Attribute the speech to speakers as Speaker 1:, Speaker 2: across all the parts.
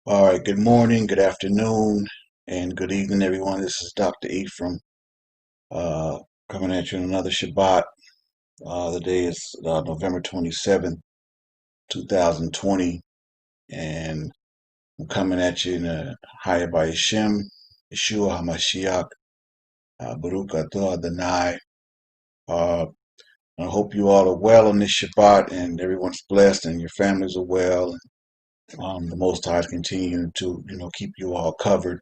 Speaker 1: All right, good morning, good afternoon, and good evening, everyone. This is Dr. Ephraim uh, coming at you on another Shabbat. The day is November 27th, 2020, and I'm coming at you in a Haya by Hashem, Yeshua HaMashiach, Baruch Atah Adonai. Uh, I hope you all are well on this Shabbat and everyone's blessed and your families are well. The Most High is continuing to, keep you all covered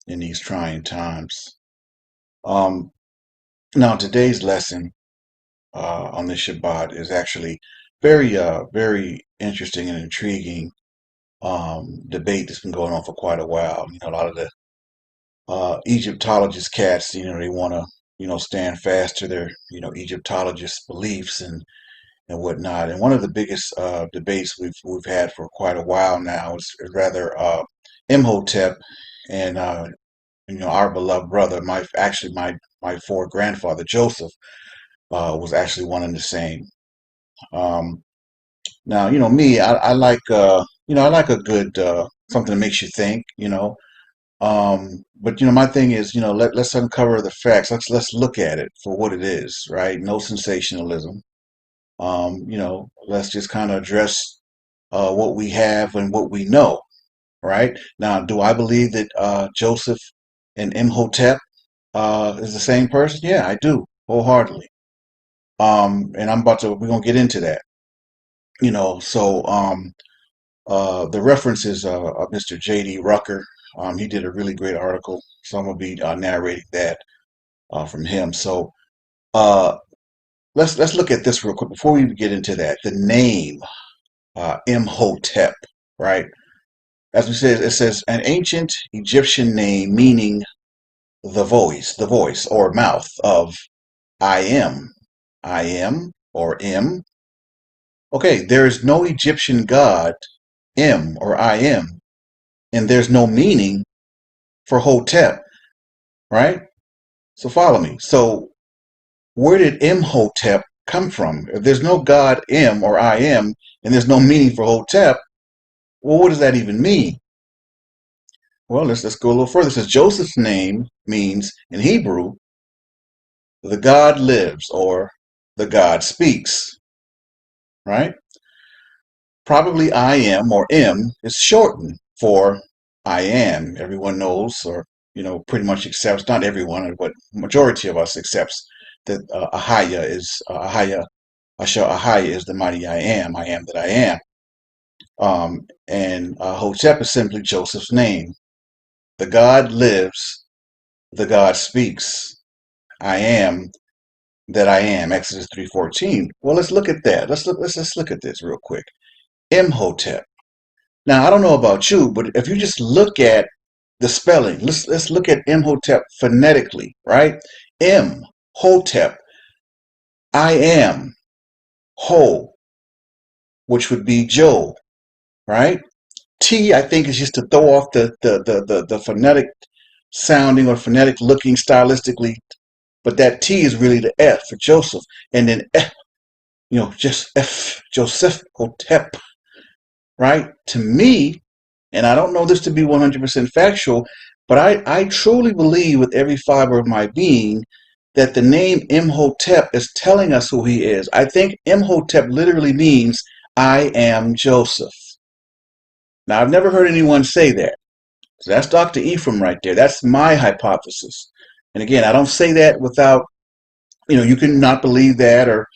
Speaker 1: in these trying times. Um, Now, today's lesson on the Shabbat is actually very interesting and intriguing debate that's been going on for quite a while. A lot of the Egyptologist cats, they want to, stand fast to their, Egyptologist beliefs and whatnot. And one of the biggest debates we've had for quite a while now is rather Imhotep and our beloved brother, my fourth grandfather Joseph. Was actually one and the same. Um, Now, me, I like, I like a good something that makes you think, but my thing is, let's uncover the facts. Let's look at it for what it is, right? No sensationalism. Let's just kind of address what we have and what we know, right? Now, do I believe that Joseph and Imhotep is the same person? Yeah, I do wholeheartedly. And we're gonna get into that. The reference is Mr. J.D. Rucker. He did a really great article, so I'm gonna be narrating that from him. So uh, let's look at this real quick before we get into that. The name Imhotep, right? As we said, it says an ancient Egyptian name meaning the voice or mouth of I am or M. Okay, there is no Egyptian god M or I am, and there's no meaning for Hotep, right? So follow me. So where did Imhotep come from? If there's no God M or I am, and there's no meaning for Hotep, well, what does that even mean? Well, let's go a little further. It says Joseph's name means in Hebrew, the God lives or the God speaks, right? Probably I am or M is shortened for I am. Everyone knows, or pretty much accepts. Not everyone, but majority of us accepts that Ahaya. Asher Ahaya is the mighty I am. I am that I am. And Hotep is simply Joseph's name. The God lives. The God speaks. I am that I am. Exodus 3:14. Well, let's look at that. Let's look at this real quick. Imhotep. Now, I don't know about you, but if you just look at the spelling, let's look at Imhotep phonetically, right? M, Hotep, I am, Ho, which would be Joe, right? T, I think, is just to throw off the phonetic sounding or phonetic looking stylistically, but that T is really the F for Joseph, and then F, just F, Joseph, Hotep, right? To me, and I don't know this to be 100% factual, but I truly believe with every fiber of my being that the name Imhotep is telling us who he is. I think Imhotep literally means I am Joseph. Now, I've never heard anyone say that. So that's Dr. Ephraim right there. That's my hypothesis. And again, I don't say that without, you can not believe that or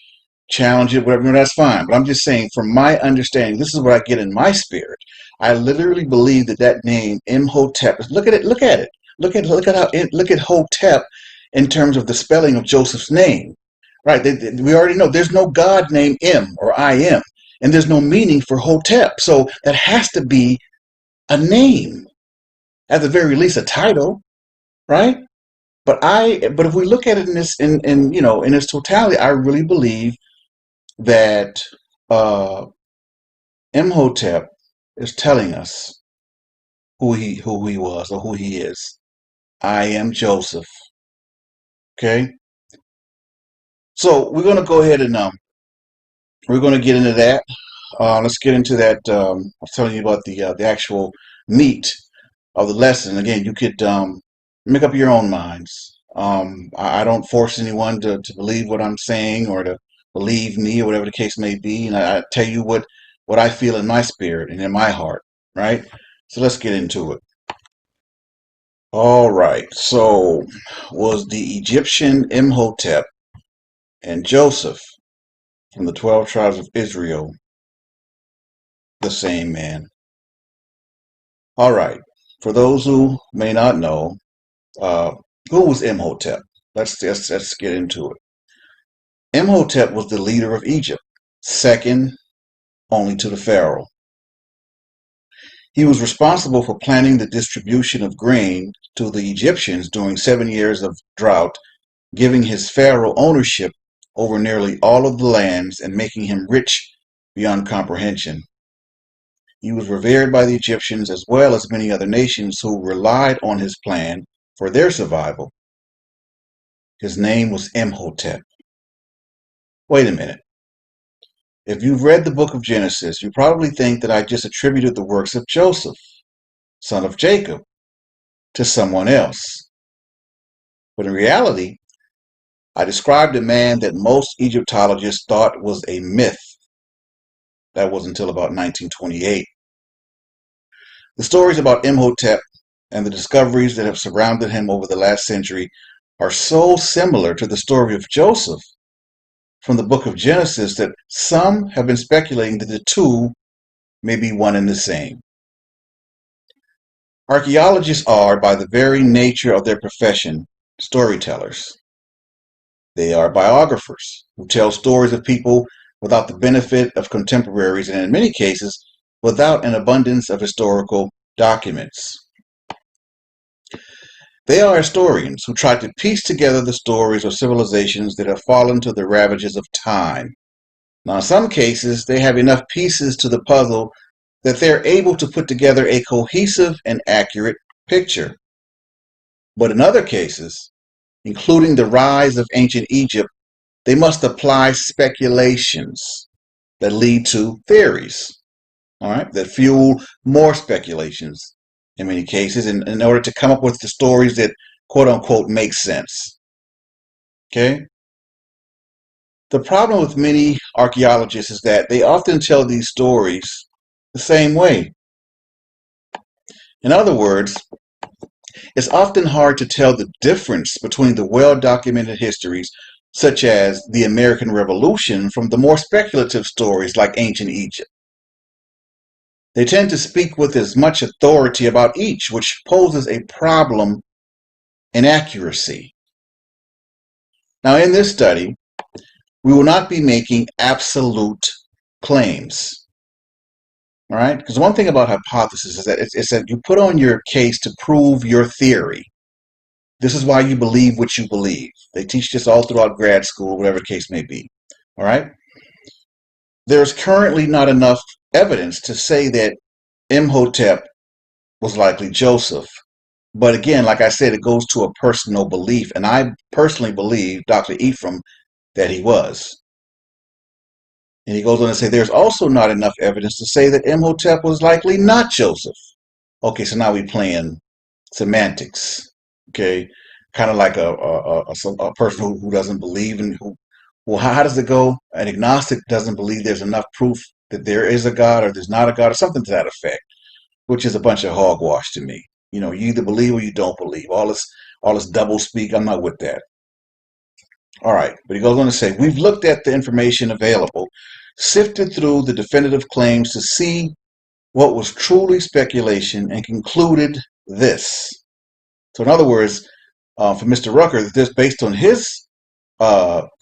Speaker 1: challenge it, whatever, that's fine. But I'm just saying, from my understanding, this is what I get in my spirit. I literally believe that name Imhotep. Look at it. Look at it. Look at Hotep in terms of the spelling of Joseph's name. Right? We already know there's no God named M or I am, and there's no meaning for Hotep. So that has to be a name, at the very least, a title, right? But if we look at it in its totality, I really believe that uh, Imhotep is telling us who he was or who he is. I am Joseph. Okay, so we're gonna go ahead and we're gonna get into that. Let's get into that. I was telling you about the actual meat of the lesson. Again, you could make up your own minds. I don't force anyone to believe what I'm saying or to believe me or whatever the case may be. And I tell you what I feel in my spirit and in my heart, right? So let's get into it. All right. So was the Egyptian ImHotep and Joseph from the 12 tribes of Israel the same man? All right. For those who may not know, uh, who was ImHotep? Let's get into it. ImHotep was the leader of Egypt, second only to the Pharaoh. He was responsible for planning the distribution of grain to the Egyptians during 7 years of drought, giving his Pharaoh ownership over nearly all of the lands and making him rich beyond comprehension. He was revered by the Egyptians as well as many other nations who relied on his plan for their survival. His name was ImHotep. Wait a minute. If you've read the book of Genesis, you probably think that I just attributed the works of Joseph, son of Jacob, to someone else. But in reality, I described a man that most Egyptologists thought was a myth. That was until about 1928. The stories about ImHotep and the discoveries that have surrounded him over the last century are so similar to the story of Joseph from the book of Genesis that some have been speculating that the two may be one and the same. Archaeologists are, by the very nature of their profession, storytellers. They are biographers who tell stories of people without the benefit of contemporaries and in many cases without an abundance of historical documents. They are historians who try to piece together the stories of civilizations that have fallen to the ravages of time. Now, in some cases, they have enough pieces to the puzzle that they're able to put together a cohesive and accurate picture. But in other cases, including the rise of ancient Egypt, they must apply speculations that lead to theories, all right, that fuel more speculations in many cases in order to come up with the stories that quote unquote make sense. Okay? The problem with many archaeologists is that they often tell these stories the same way. In other words, it's often hard to tell the difference between the well-documented histories such as the American Revolution from the more speculative stories like ancient Egypt. They tend to speak with as much authority about each, which poses a problem in accuracy. Now, in this study, we will not be making absolute claims. All right? Because one thing about hypothesis is that it's that you put on your case to prove your theory. This is why you believe what you believe. They teach this all throughout grad school, whatever the case may be. All right? There's currently not enough evidence to say that ImHotep was likely Joseph. But again, like I said, it goes to a personal belief. And I personally believe, Dr. Ephraim, that he was. And he goes on to say, there's also not enough evidence to say that ImHotep was likely not Joseph. Okay, so now we're playing semantics. Okay, kind of like a person who doesn't believe in who. Well, how does it go? An agnostic doesn't believe there's enough proof that there is a God or there's not a God or something to that effect, which is a bunch of hogwash to me. You know, you either believe or you don't believe. All this double speak, I'm not with that. All right, but he goes on to say, we've looked at the information available, sifted through the definitive claims to see what was truly speculation and concluded this. So in other words, for Mr. Rucker, this based on his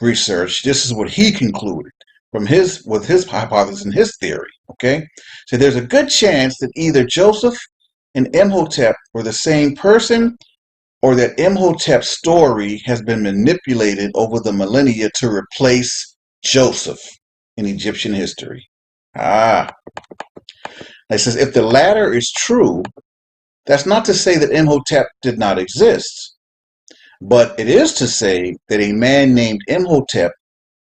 Speaker 1: research, this is what he concluded with his hypothesis and his theory. Okay, so there's a good chance that either Joseph and ImHotep were the same person, or that ImHotep's story has been manipulated over the millennia to replace Joseph in Egyptian history. It says if the latter is true, that's not to say that ImHotep did not exist, but it is to say that a man named ImHotep,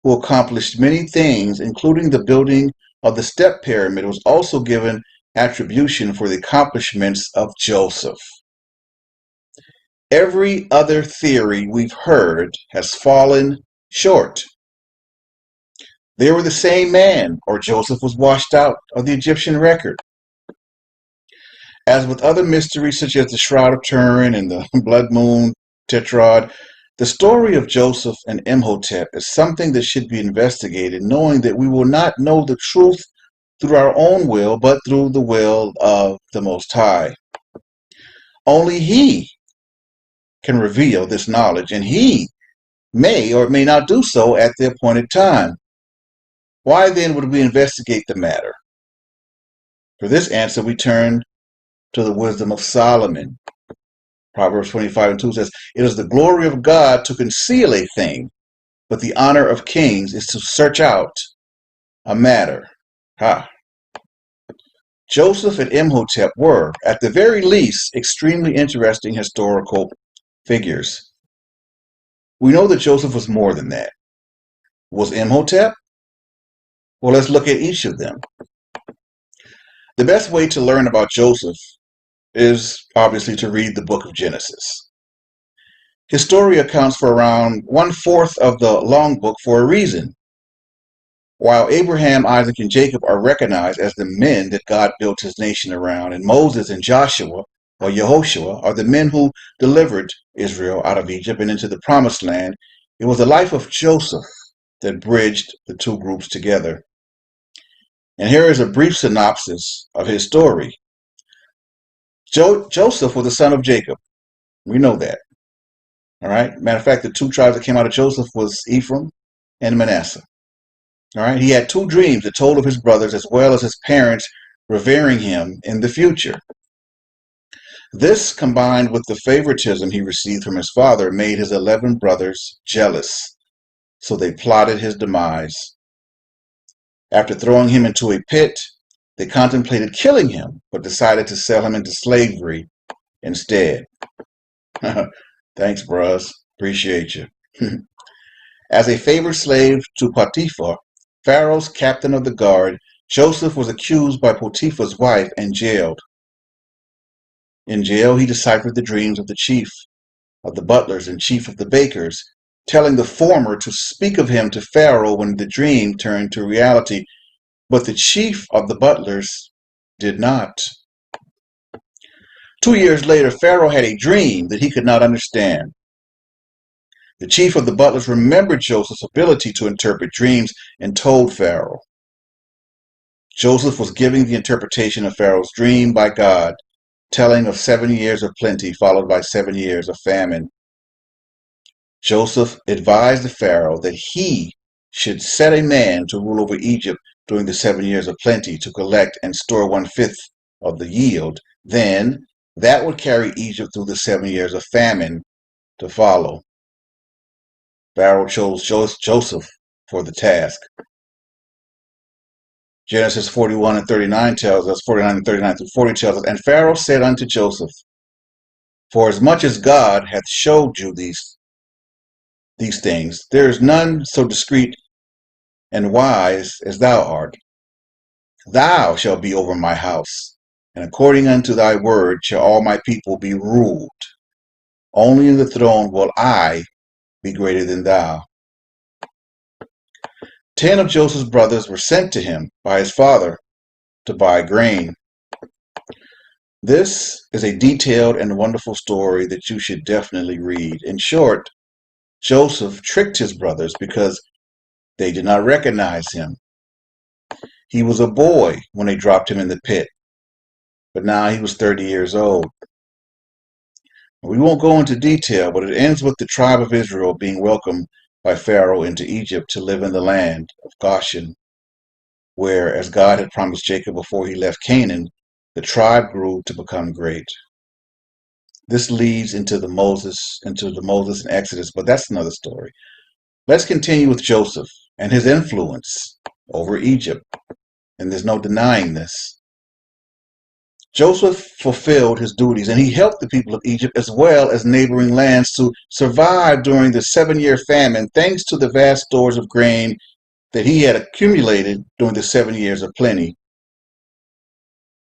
Speaker 1: who accomplished many things, including the building of the step pyramid, was also given attribution for the accomplishments of Joseph. Every other theory we've heard has fallen short. They were the same man, or Joseph was washed out of the Egyptian record. As with other mysteries such as the Shroud of Turin and the Blood Moon Tetrad, the story of Joseph and ImHotep is something that should be investigated, knowing that we will not know the truth through our own will, but through the will of the Most High. Only He can reveal this knowledge, and He may or may not do so at the appointed time. Why then would we investigate the matter? For this answer, we turn to the wisdom of Solomon. Proverbs 25:2 says, "It is the glory of God to conceal a thing, but the honor of kings is to search out a matter." Joseph and ImHotep were, at the very least, extremely interesting historical figures. We know that Joseph was more than that. Was ImHotep? Well, let's look at each of them. The best way to learn about Joseph is obviously to read the book of Genesis. His story accounts for around 1/4 of the long book for a reason. While Abraham, Isaac, and Jacob are recognized as the men that God built his nation around, and Moses and Joshua, or Yehoshua, are the men who delivered Israel out of Egypt and into the promised land, it was the life of Joseph that bridged the two groups together. And here is a brief synopsis of his story. Joseph was the son of Jacob. We know that. All right. Matter of fact, the two tribes that came out of Joseph was Ephraim and Manasseh. All right. He had two dreams that told of his brothers as well as his parents revering him in the future. This, combined with the favoritism he received from his father, made his 11 brothers jealous. So they plotted his demise. After throwing him into a pit, they contemplated killing him, but decided to sell him into slavery instead. Thanks, bros. Appreciate you. As a favored slave to Potiphar, Pharaoh's captain of the guard, Joseph was accused by Potiphar's wife and jailed. In jail, he deciphered the dreams of the chief of the butlers and chief of the bakers, telling the former to speak of him to Pharaoh when the dream turned to reality, but the chief of the butlers did not. 2 years later, Pharaoh had a dream that he could not understand. The chief of the butlers remembered Joseph's ability to interpret dreams and told Pharaoh. Joseph was giving the interpretation of Pharaoh's dream by God, telling of 7 years of plenty followed by 7 years of famine. Joseph advised the Pharaoh that he should set a man to rule over Egypt during the 7 years of plenty to collect and store 1/5 of the yield. Then that would carry Egypt through the 7 years of famine to follow. Pharaoh chose Joseph for the task. Genesis 41 and 39 tells us, 49 and 39 through 40 tells us, "And Pharaoh said unto Joseph, For as much as God hath showed you these things, there is none so discreet and wise as thou art. Thou shalt be over my house, and according unto thy word shall all my people be ruled. Only in the throne will I be greater than thou." 10 of Joseph's brothers were sent to him by his father to buy grain. This is a detailed and wonderful story that you should definitely read. In short, Joseph tricked his brothers because they did not recognize him. He was a boy when they dropped him in the pit, but now he was 30 years old. We won't go into detail, but it ends with the tribe of Israel being welcomed by Pharaoh into Egypt to live in the land of Goshen, where, as God had promised Jacob before he left Canaan, the tribe grew to become great. This leads into the Moses and Exodus, but that's another story. Let's continue with Joseph and his influence over Egypt, and there's no denying this. Joseph fulfilled his duties, and he helped the people of Egypt as well as neighboring lands to survive during the 7-year famine, thanks to the vast stores of grain that he had accumulated during the 7 years of plenty.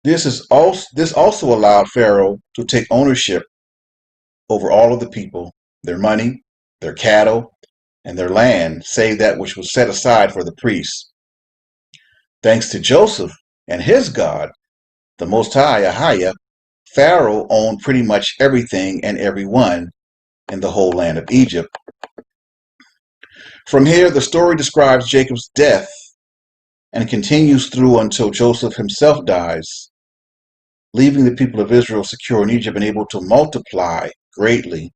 Speaker 1: This also allowed Pharaoh to take ownership over all of the people, their money, their cattle, and their land, save that which was set aside for the priests. Thanks to Joseph and his God, the Most High, Ahia, Pharaoh owned pretty much everything and everyone in the whole land of Egypt. From here, the story describes Jacob's death and continues through until Joseph himself dies, leaving the people of Israel secure in Egypt and able to multiply greatly.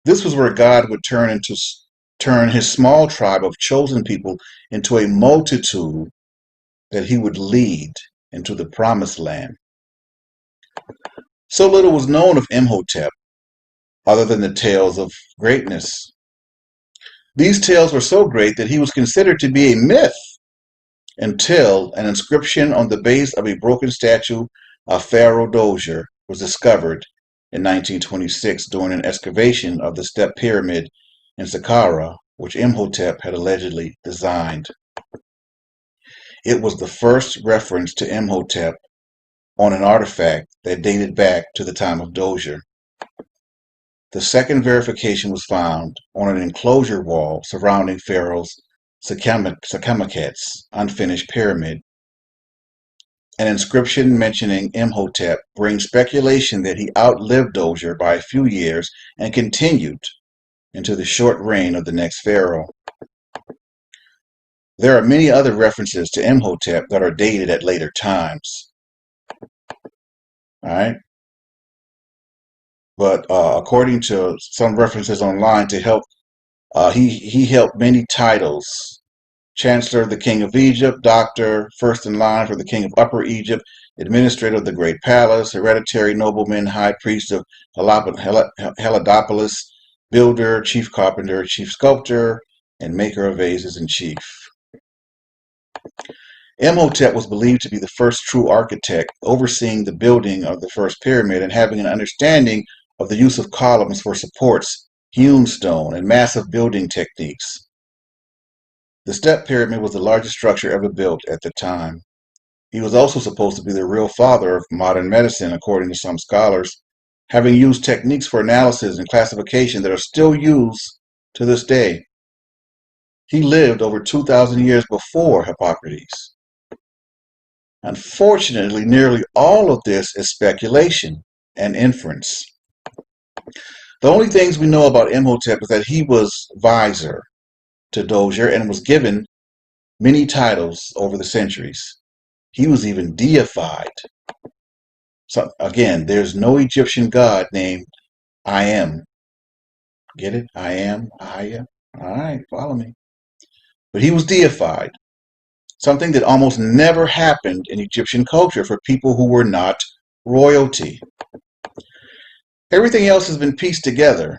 Speaker 1: This was where God would turn his small tribe of chosen people into a multitude that he would lead into the promised land. So little was known of Imhotep, other than the tales of greatness. These tales were so great that he was considered to be a myth until an inscription on the base of a broken statue of Pharaoh Dozier was discovered in 1926 during an excavation of the step pyramid in Saqqara, which Imhotep had allegedly designed. It was the first reference to Imhotep on an artifact that dated back to the time of Dozier. The second verification was found on an enclosure wall surrounding Pharaoh's Saqqamuket's unfinished pyramid. An inscription mentioning Imhotep brings speculation that he outlived Dozier by a few years and continued into the short reign of the next pharaoh. There are many other references to Imhotep that are dated at later times. All right. But according to some references online, he held many titles: Chancellor of the King of Egypt, Doctor, First in Line for the King of Upper Egypt, Administrator of the Great Palace, Hereditary Nobleman, High Priest of Heliopolis, Builder, Chief Carpenter, Chief Sculptor, and Maker of Vases in Chief. Imhotep was believed to be the first true architect, overseeing the building of the first pyramid and having an understanding of the use of columns for supports, hewn stone, and massive building techniques. The step pyramid was the largest structure ever built at the time. He was also supposed to be the real father of modern medicine, according to some scholars, having used techniques for analysis and classification that are still used to this day. He lived over 2,000 years before Hippocrates. Unfortunately, nearly all of this is speculation and inference. The only things we know about Imhotep is that he was vizier to Dozier and was given many titles over the centuries. He was even deified. So again, there's no Egyptian god named I am. Get it? I am, Ahia. All right, follow me. But he was deified, something that almost never happened in Egyptian culture for people who were not royalty. Everything else has been pieced together.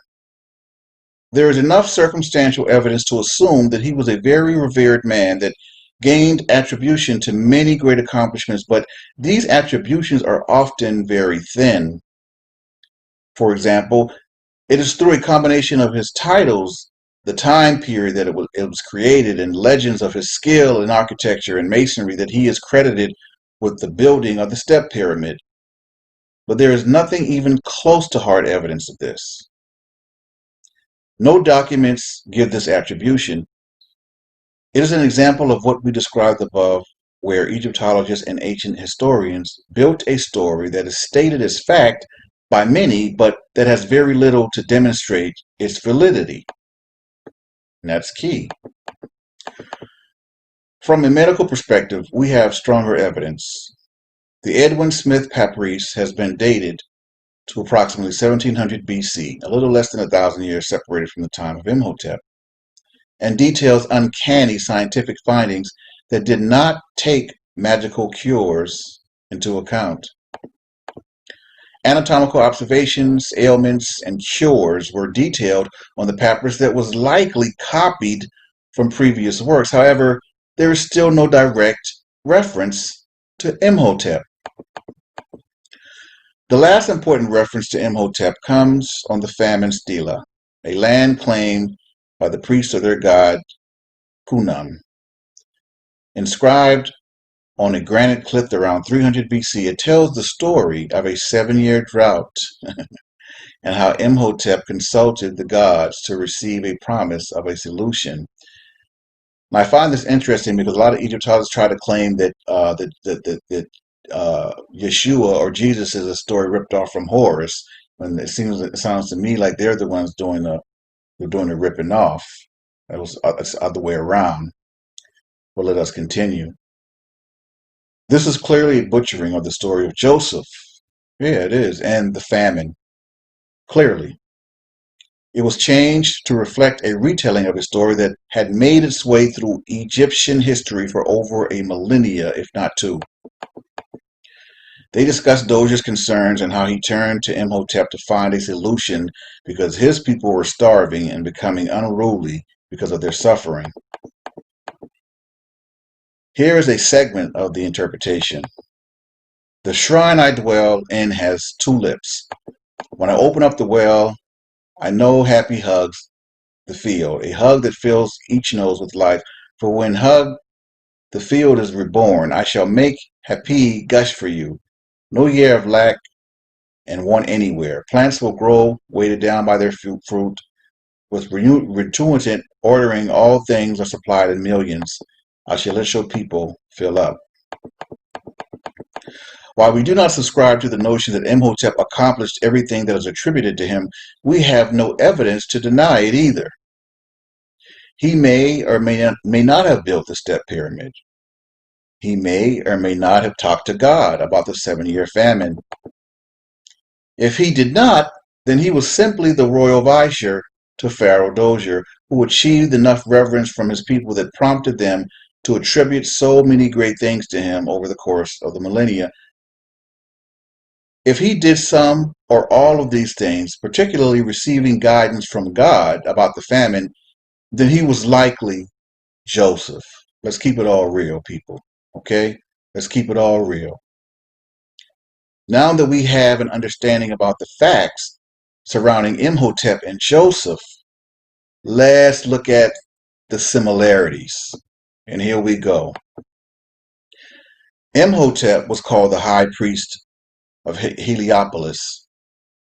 Speaker 1: There is enough circumstantial evidence to assume that he was a very revered man that gained attribution to many great accomplishments, but these attributions are often very thin. For example, it is through a combination of his titles, the time period that it was created, and legends of his skill in architecture and masonry that he is credited with the building of the step pyramid. But there is nothing even close to hard evidence of this. No documents give this attribution. It is an example of what we described above, where Egyptologists and ancient historians built a story that is stated as fact by many, but that has very little to demonstrate its validity. And that's key. From a medical perspective, we have stronger evidence. The Edwin Smith Papyrus has been dated to approximately 1700 BC, a little less than 1,000 years separated from the time of Imhotep, and details uncanny scientific findings that did not take magical cures into account. Anatomical observations, ailments, and cures were detailed on the papyrus that was likely copied from previous works. However, there is still no direct reference to Imhotep. The last important reference to Imhotep comes on the famine stela, a land claimed by the priests of their god Khnum. Inscribed on a granite cliff around 300 BC. It tells the story of a 7-year drought and how Imhotep consulted the gods to receive a promise of a solution. And I find this interesting because a lot of Egyptologists try to claim that Yeshua or Jesus is a story ripped off from Horus, when it sounds to me like they're the ones doing the ripping off. It's the other way around. Well, let us continue. This is clearly a butchering of the story of Joseph. Yeah, it is, and the famine. Clearly. It was changed to reflect a retelling of a story that had made its way through Egyptian history for over a millennia, if not two. They discussed Doja's concerns and how he turned to Imhotep to find a solution because his people were starving and becoming unruly because of their suffering. Here is a segment of the interpretation. The shrine I dwell in has 2 lips. When I open up the well, I know happy hugs the field, a hug that fills each nose with life. For when hugged, the field is reborn. I shall make happy gush for you. No year of lack and want anywhere. Plants will grow, weighted down by their fruit, with retuitant ordering. All things are supplied in millions. I shall let your people fill up. While we do not subscribe to the notion that Imhotep accomplished everything that is attributed to him, we have no evidence to deny it either. He may or may not have built the step pyramid. He may or may not have talked to God about the 7-year famine. If he did not, then he was simply the royal vizier to Pharaoh Dozier, who achieved enough reverence from his people that prompted them to attribute so many great things to him over the course of the millennia. If he did some or all of these things, particularly receiving guidance from God about the famine, then he was likely Joseph. Let's keep it all real, people. Okay? Let's keep it all real. Now that we have an understanding about the facts surrounding Imhotep and Joseph, let's look at the similarities. And here we go. Imhotep was called the high priest of Heliopolis.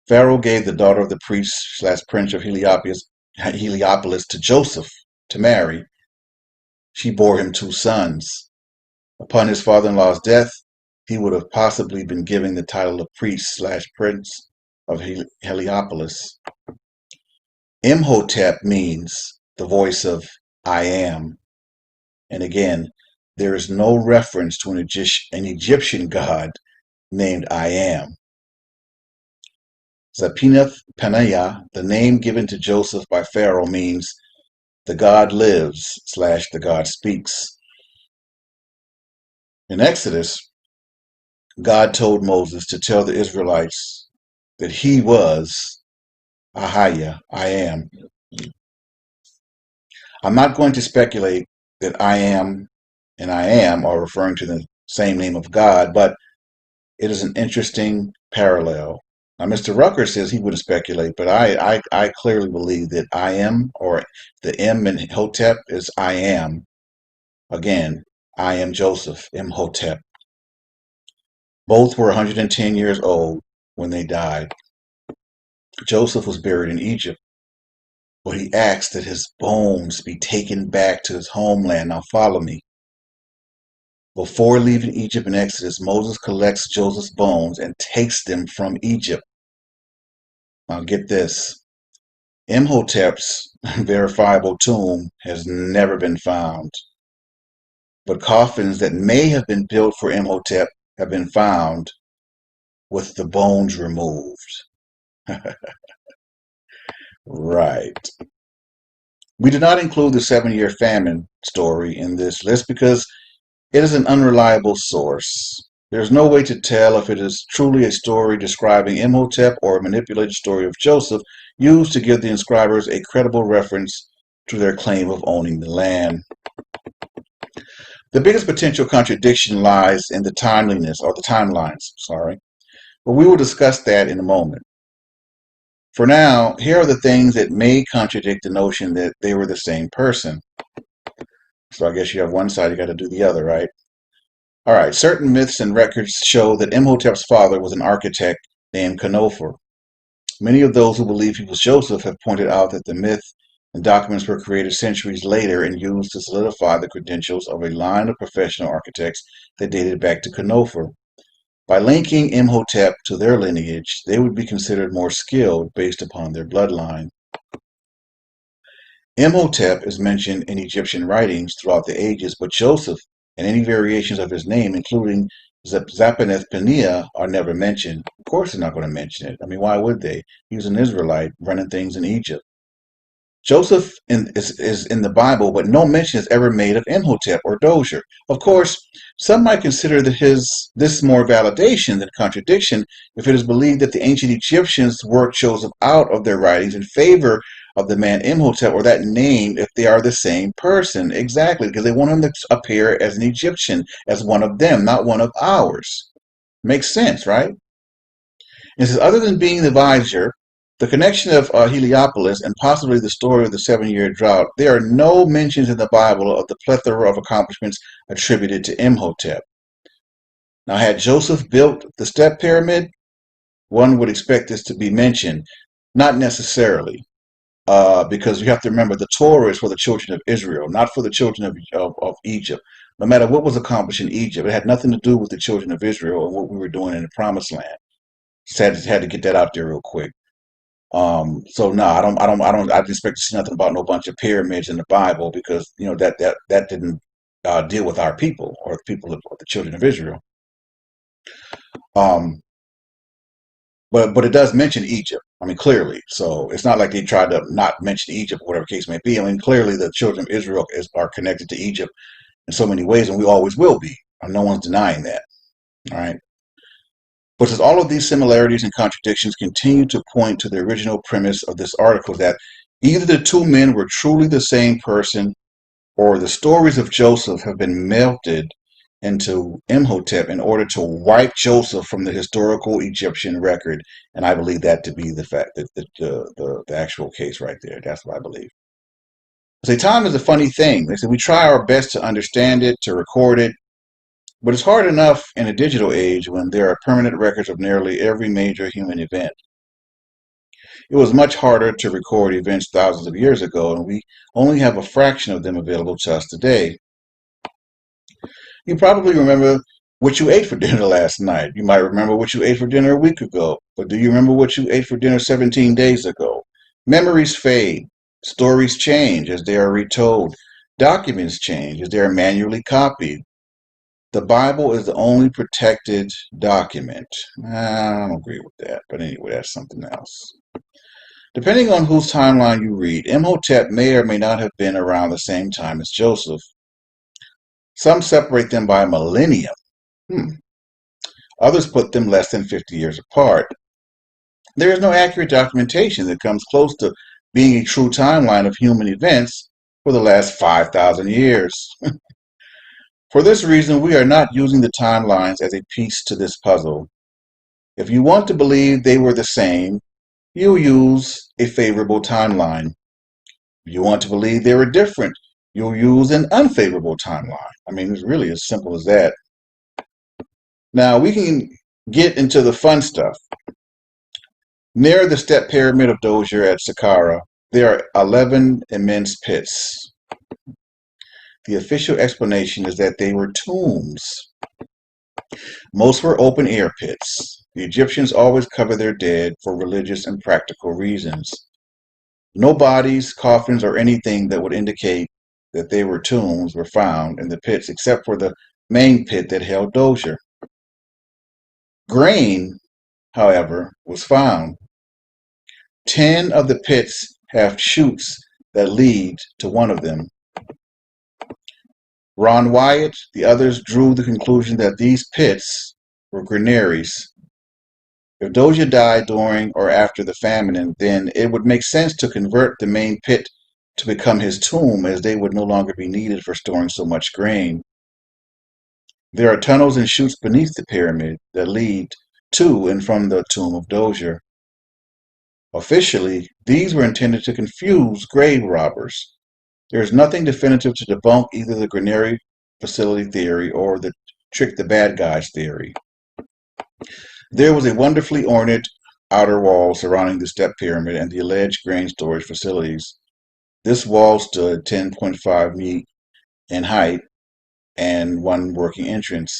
Speaker 1: Pharaoh gave the daughter of the priest/prince of Heliopolis to Joseph to marry. She bore him 2 sons. Upon his father-in-law's death, he would have possibly been given the title of priest/prince of Heliopolis. Imhotep means the voice of I am. And again, there is no reference to an Egyptian god named I am. Zapinath Paneah, the name given to Joseph by Pharaoh, means the God lives/the God speaks. In Exodus, God told Moses to tell the Israelites that he was Ahaya, I am. I'm not going to speculate that I am and I am are referring to the same name of God, but it is an interesting parallel. Now, Mr. Rucker says he wouldn't speculate, but I clearly believe that I am, or the M in Hotep is I am. Again, I am Joseph, Imhotep. Both were 110 years old when they died. Joseph was buried in Egypt, but he asked that his bones be taken back to his homeland. Now follow me. Before leaving Egypt in Exodus, Moses collects Joseph's bones and takes them from Egypt. Now get this. Imhotep's verifiable tomb has never been found, but coffins that may have been built for Imhotep have been found with the bones removed. Right. We do not include the 7-year famine story in this list because it is an unreliable source. There's no way to tell if it is truly a story describing Imhotep or a manipulated story of Joseph used to give the inscribers a credible reference to their claim of owning the land. The biggest potential contradiction lies in the timelines, but we will discuss that in a moment. For now, here are the things that may contradict the notion that they were the same person. So I guess you have one side, you got to do the other, right? All right, certain myths and records show that Imhotep's father was an architect named Khnofur. Many of those who believe he was Joseph have pointed out that the myth and documents were created centuries later and used to solidify the credentials of a line of professional architects that dated back to Khnofur. By linking Imhotep to their lineage, they would be considered more skilled based upon their bloodline. Imhotep is mentioned in Egyptian writings throughout the ages, but Joseph and any variations of his name, including Zapaneth-Paneah, are never mentioned. Of course, they're not going to mention it. I mean, why would they? He was an Israelite running things in Egypt. Joseph is in the Bible, but no mention is ever made of Imhotep or Dozier. Of course, some might consider this more validation than contradiction if it is believed that the ancient Egyptians worked Joseph out of their writings in favor of the man Imhotep or that name if they are the same person. Exactly, because they want him to appear as an Egyptian, as one of them, not one of ours. Makes sense, right? It says, other than being the vizier, the connection of Heliopolis, and possibly the story of the 7-year drought, there are no mentions in the Bible of the plethora of accomplishments attributed to Imhotep. Now, had Joseph built the step pyramid, one would expect this to be mentioned. Not necessarily, because you have to remember the Torah is for the children of Israel, not for the children of Egypt. No matter what was accomplished in Egypt, it had nothing to do with the children of Israel and what we were doing in the Promised Land. Just had to get that out there real quick. So no, I didn't expect to see nothing about no bunch of pyramids in the Bible because that didn't deal with our people or the people of the children of Israel. Um, but it does mention Egypt. I mean, clearly. So it's not like they tried to not mention Egypt, whatever case may be. I mean, clearly the children of Israel are connected to Egypt in so many ways, and we always will be. No one's denying that. All right. But as all of these similarities and contradictions continue to point to the original premise of this article that either the two men were truly the same person or the stories of Joseph have been melted into Imhotep in order to wipe Joseph from the historical Egyptian record. And I believe that to be the fact that the actual case right there. That's what I believe. Say time is a funny thing. They said we try our best to understand it, to record it, but it's hard enough in a digital age when there are permanent records of nearly every major human event. It was much harder to record events thousands of years ago, and we only have a fraction of them available to us today. You probably remember what you ate for dinner last night. You might remember what you ate for dinner a week ago, but do you remember what you ate for dinner 17 days ago? Memories fade. Stories change as they are retold. Documents change as they are manually copied. The Bible is the only protected document. I don't agree with that, but anyway, that's something else. Depending on whose timeline you read, Imhotep may or may not have been around the same time as Joseph. Some separate them by a millennium. Others put them less than 50 years apart. There is no accurate documentation that comes close to being a true timeline of human events for the last 5,000 years. For this reason, we are not using the timelines as a piece to this puzzle. If you want to believe they were the same, you use a favorable timeline. If you want to believe they were different, you'll use an unfavorable timeline. I mean, it's really as simple as that. Now, we can get into the fun stuff. Near the step pyramid of Dozier at Saqqara, there are 11 immense pits. The official explanation is that they were tombs. Most were open-air pits. The Egyptians always covered their dead for religious and practical reasons. No bodies, coffins, or anything that would indicate that they were tombs were found in the pits except for the main pit that held Dozier. Grain, however, was found. 10 of the pits have chutes that lead to one of them. Ron Wyatt, the others drew the conclusion that these pits were granaries. If Dozier died during or after the famine, then it would make sense to convert the main pit to become his tomb, as they would no longer be needed for storing so much grain. There are tunnels and chutes beneath the pyramid that lead to and from the tomb of Dozier. Officially, these were intended to confuse grave robbers. There is nothing definitive to debunk either the granary facility theory or the trick the bad guys theory. There was a wonderfully ornate outer wall surrounding the step pyramid and the alleged grain storage facilities. This wall stood 10.5 feet in height and one working entrance.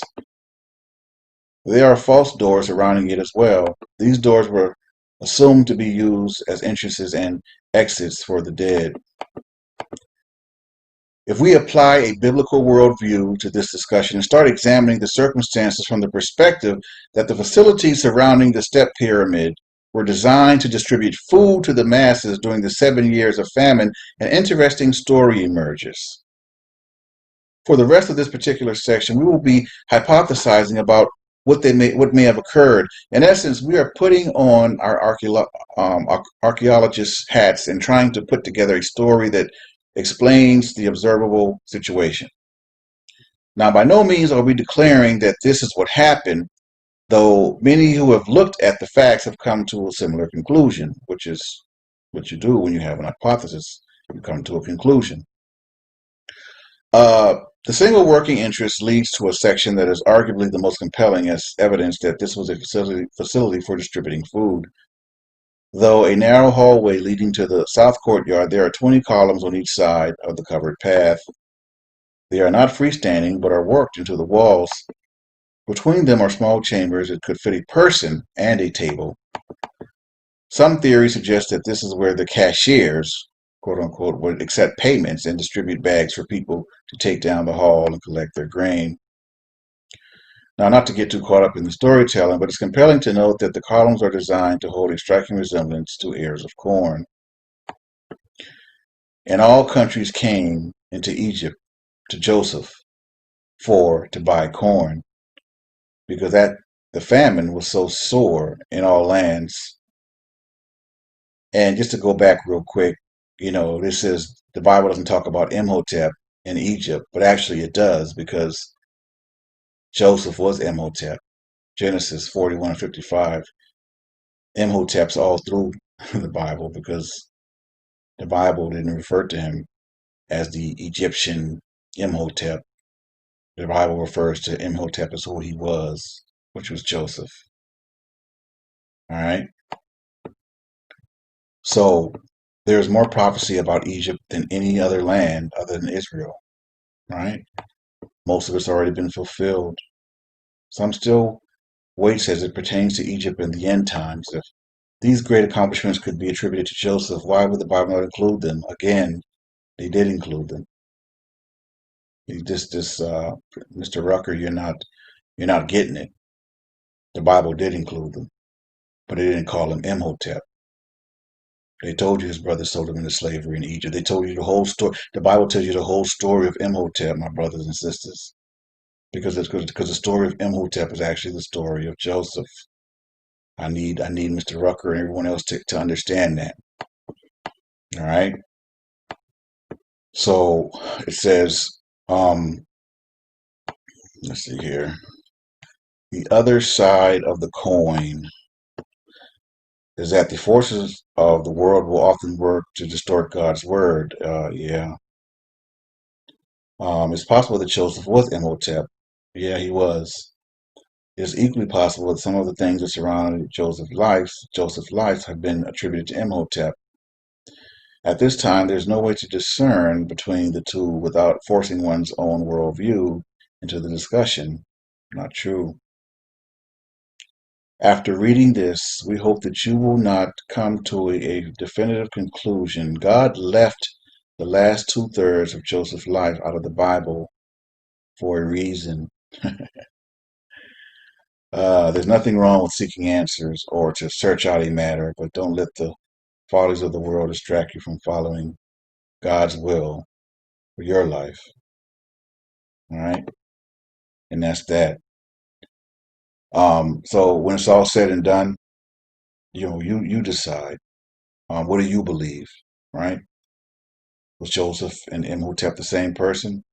Speaker 1: There are false doors surrounding it as well. These doors were assumed to be used as entrances and exits for the dead. If we apply a biblical worldview to this discussion and start examining the circumstances from the perspective that the facilities surrounding the step pyramid were designed to distribute food to the masses during the 7 years of famine, an interesting story emerges. For the rest of this particular section, we will be hypothesizing about what may have occurred. In essence, we are putting on our archaeologist hats and trying to put together a story that explains the observable situation. Now, by no means are we declaring that this is what happened, though many who have looked at the facts have come to a similar conclusion, which is what you do when you have an hypothesis. You come to a conclusion. The single working interest leads to a section that is arguably the most compelling as evidence that this was a facility for distributing food. Though a narrow hallway leading to the south courtyard, there are 20 columns on each side of the covered path. They are not freestanding, but are worked into the walls. Between them are small chambers that could fit a person and a table. Some theories suggest that this is where the cashiers, quote unquote, would accept payments and distribute bags for people to take down the hall and collect their grain. Now, not to get too caught up in the storytelling, but it's compelling to note that the columns are designed to hold a striking resemblance to ears of corn. And all countries came into Egypt to Joseph to buy corn, because the famine was so sore in all lands. And just to go back real quick, this is the Bible doesn't talk about ImHotep in Egypt, but actually it does, because Joseph was ImHotep. Genesis 41:55. ImHotep's all through the Bible, because the Bible didn't refer to him as the Egyptian ImHotep. The Bible refers to ImHotep as who he was, which was Joseph. All right. So there's more prophecy about Egypt than any other land other than Israel. Right. Most of it's already been fulfilled. Some still waits as it pertains to Egypt in the end times. If these great accomplishments could be attributed to Joseph, why would the Bible not include them? Again, they did include them. Mr. Rucker, you're not getting it. The Bible did include them, but it didn't call him ImHotep. They told you his brother sold him into slavery in Egypt. They told you the whole story. The Bible tells you the whole story of ImHotep, my brothers and sisters, because the story of ImHotep is actually the story of Joseph. I need Mr. Rucker and everyone else to understand that. All right. So it says, let's see here. The other side of the coin is that the forces of the world will often work to distort God's word. Yeah. It's possible that Joseph was ImHotep. Yeah, he was. It's equally possible that some of the things that surrounded Joseph's life have been attributed to ImHotep. At this time, there's no way to discern between the two without forcing one's own worldview into the discussion. Not true. After reading this, we hope that you will not come to a definitive conclusion. God left the last 2/3 of Joseph's life out of the Bible for a reason. There's nothing wrong with seeking answers or to search out a matter, but don't let the follies of the world distract you from following God's will for your life. All right? And that's that. So when it's all said and done, you decide. What do you believe? Right? Was Joseph and ImHotep the same person?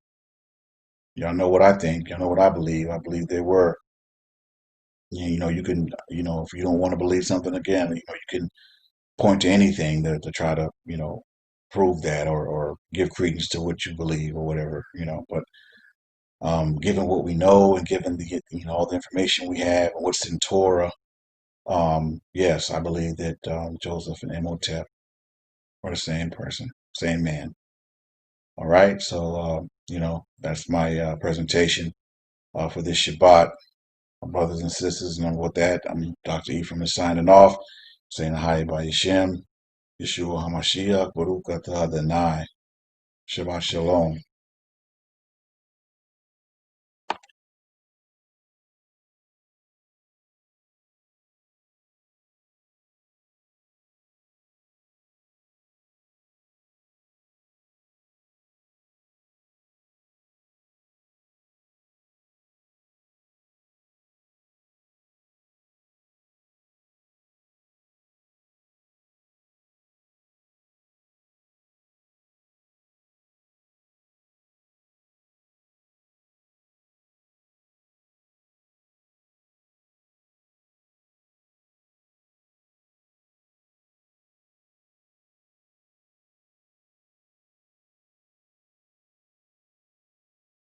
Speaker 1: Y'all know what I think. Y'all know what I believe. I believe they were. You can, if you don't want to believe something again, you can point to anything to try to, prove that or give credence to what you believe or whatever, but Given what we know and given the all the information we have and what's in Torah, yes, I believe that Joseph and ImHotep are the same person, same man. All right, so that's my presentation for this Shabbat, my brothers and sisters. And with that, I'm Dr. Ephraim is signing off, saying hi by Yeshem, Yeshua HaMashiach, Baruch Atah Adonai, Shabbat Shalom.